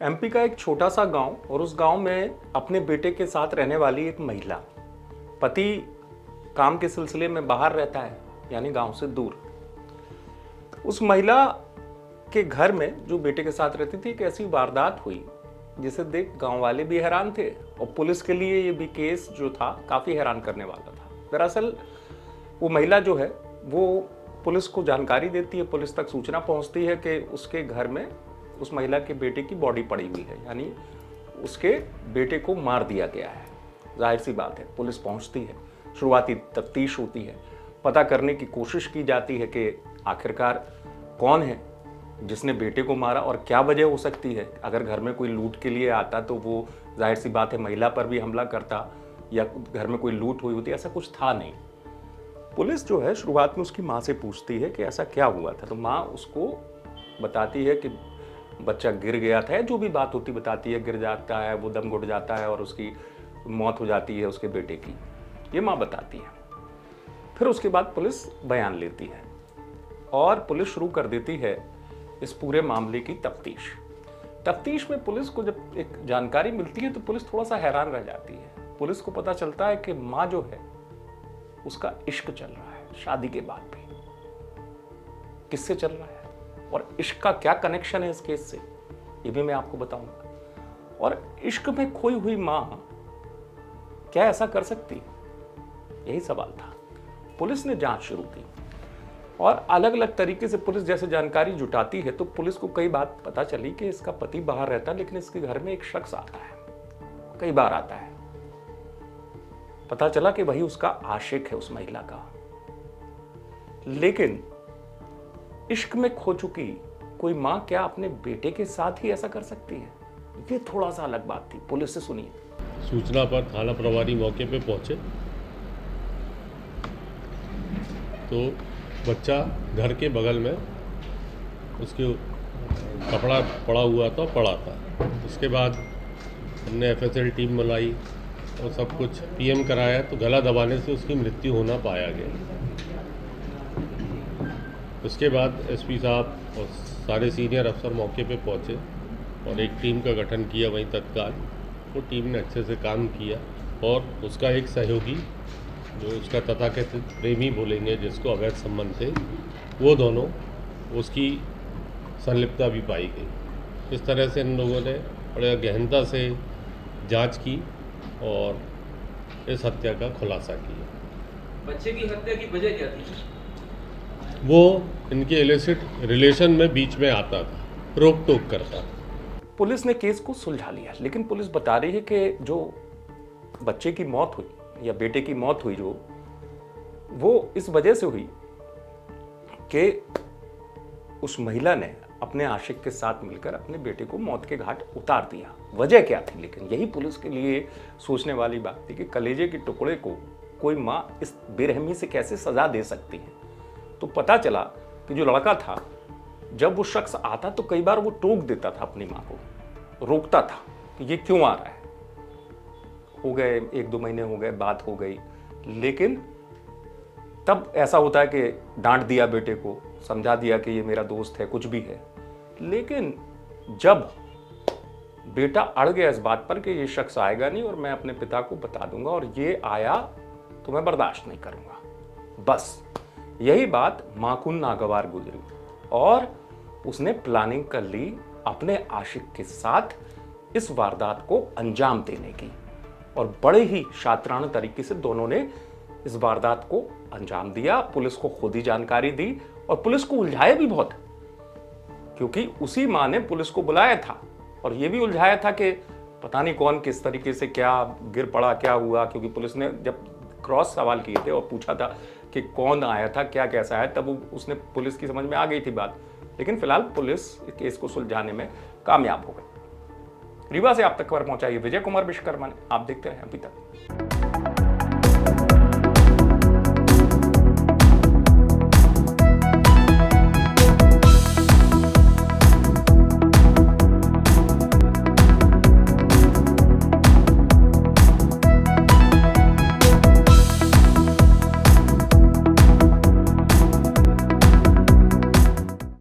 MP का एक छोटा सा गांव और उस गांव में अपने बेटे के साथ रहने वाली एक महिला। पति काम के सिलसिले में बाहर रहता है, यानी गांव से दूर। उस महिला के घर में जो बेटे के साथ रहती थी, एक ऐसी वारदात हुई जिसे देख गांव वाले भी हैरान थे और पुलिस के लिए ये भी केस जो था काफी हैरान करने वाला था। दरअसल वो महिला जो है वो पुलिस को जानकारी देती है, पुलिस तक सूचना पहुंचती है कि उसके घर में उस महिला के बेटे की बॉडी पड़ी हुई है, यानी उसके बेटे को मार दिया गया है। जाहिर सी बात है, पुलिस पहुंचती है, शुरुआती तफ्तीश होती है, पता करने की कोशिश की जाती है कि आखिरकार कौन है जिसने बेटे को मारा और क्या वजह हो सकती है। अगर घर में कोई लूट के लिए आता तो वो जाहिर सी बात है महिला पर भी हमला करता, या घर में कोई लूट हुई होती, ऐसा कुछ था नहीं। पुलिस जो है शुरुआत में उसकी माँ से पूछती है कि ऐसा क्या हुआ था, तो माँ उसको बताती है कि बच्चा गिर गया था, जो भी बात होती बताती है, गिर जाता है, वो दम घुट जाता है और उसकी मौत हो जाती है उसके बेटे की, ये माँ बताती है। फिर उसके बाद पुलिस बयान लेती है और पुलिस शुरू कर देती है इस पूरे मामले की तफ्तीश। तफ्तीश में पुलिस को जब एक जानकारी मिलती है तो पुलिस थोड़ा सा हैरान रह जाती है। पुलिस को पता चलता है कि माँ जो है उसका इश्क चल रहा है, शादी के बाद भी। किससे चल रहा है और इश्क का क्या कनेक्शन है इस केस से, ये भी मैं आपको बताऊंगा। और इश्क में खोई हुई मां क्या ऐसा कर सकती, यही सवाल था। पुलिस ने जांच शुरू की और अलग अलग तरीके से पुलिस जैसे जानकारी जुटाती है तो पुलिस को कई बात पता चली कि इसका पति बाहर रहता है, लेकिन इसके घर में एक शख्स आता है, कई बार आता है। पता चला कि वही उसका आशिक है, उस महिला का। लेकिन इश्क में खो चुकी कोई मां क्या अपने बेटे के साथ ही ऐसा कर सकती है, ये थोड़ा सा अलग बात थी। पुलिस से सुनिए। सूचना पर थाना प्रभारी मौके पे पहुंचे तो बच्चा घर के बगल में उसके कपड़ा पड़ा हुआ था, पड़ा था। उसके बाद हमने एफएसएल टीम बुलाई और सब कुछ पीएम कराया तो गला दबाने से उसकी मृत्यु होना पाया गया। उसके बाद एसपी साहब और सारे सीनियर अफसर मौके पे पहुंचे और एक टीम का गठन किया वहीं तत्काल। वो टीम ने अच्छे से काम किया और उसका एक सहयोगी जो उसका तथाकथित प्रेमी बोलेंगे, जिसको अवैध संबंध थे, वो दोनों, उसकी संलिप्तता भी पाई गई। इस तरह से इन लोगों ने बड़े गहनता से जांच की और इस हत्या का खुलासा किया। बच्चे की हत्या की वजह क्या थी? वो इनके इलिसिट रिलेशन में बीच में आता था, रोक टोक करता था। पुलिस ने केस को सुलझा लिया, लेकिन पुलिस बता रही है कि जो बच्चे की मौत हुई या बेटे की मौत हुई, जो वो इस वजह से हुई कि उस महिला ने अपने आशिक के साथ मिलकर अपने बेटे को मौत के घाट उतार दिया। वजह क्या थी, लेकिन यही पुलिस के लिए सोचने वाली बात थी कि कलेजे के टुकड़े को कोई मां इस बेरहमी से कैसे सजा दे सकती है। तो पता चला कि जो लड़का था, जब वो शख्स आता तो कई बार वो टोक देता था अपनी मां को, रोकता था कि ये क्यों आ रहा है। हो गए 1-2 महीने हो गए, बात हो गई, लेकिन तब ऐसा होता है कि डांट दिया बेटे को, समझा दिया कि ये मेरा दोस्त है, कुछ भी है। लेकिन जब बेटा अड़ गया इस बात पर कि ये शख्स आएगा नहीं और मैं अपने पिता को बता दूंगा और ये आया तो मैं बर्दाश्त नहीं करूंगा, बस यही बात माकून नागवार गुजरी और उसने प्लानिंग कर ली अपने आशिक के साथ इस वारदात को अंजाम देने की। और बड़े ही शातिराना तरीके से दोनों ने इस वारदात को अंजाम दिया। पुलिस को खुद ही जानकारी दी और पुलिस को उलझाया भी बहुत, क्योंकि उसी मां ने पुलिस को बुलाया था और यह भी उलझाया था कि पता नहीं कौन किस तरीके से क्या गिर पड़ा, क्या हुआ। क्योंकि पुलिस ने जब क्रॉस सवाल किए थे और पूछा था कि कौन आया था, क्या कैसा है, तब उसने पुलिस की समझ में आ गई थी बात। लेकिन फिलहाल पुलिस केस को सुलझाने में कामयाब हो गई। रीवा से आप तक खबर पहुंचाई विजय कुमार विश्वकर्मा ने। आप देखते रहे अभी तक।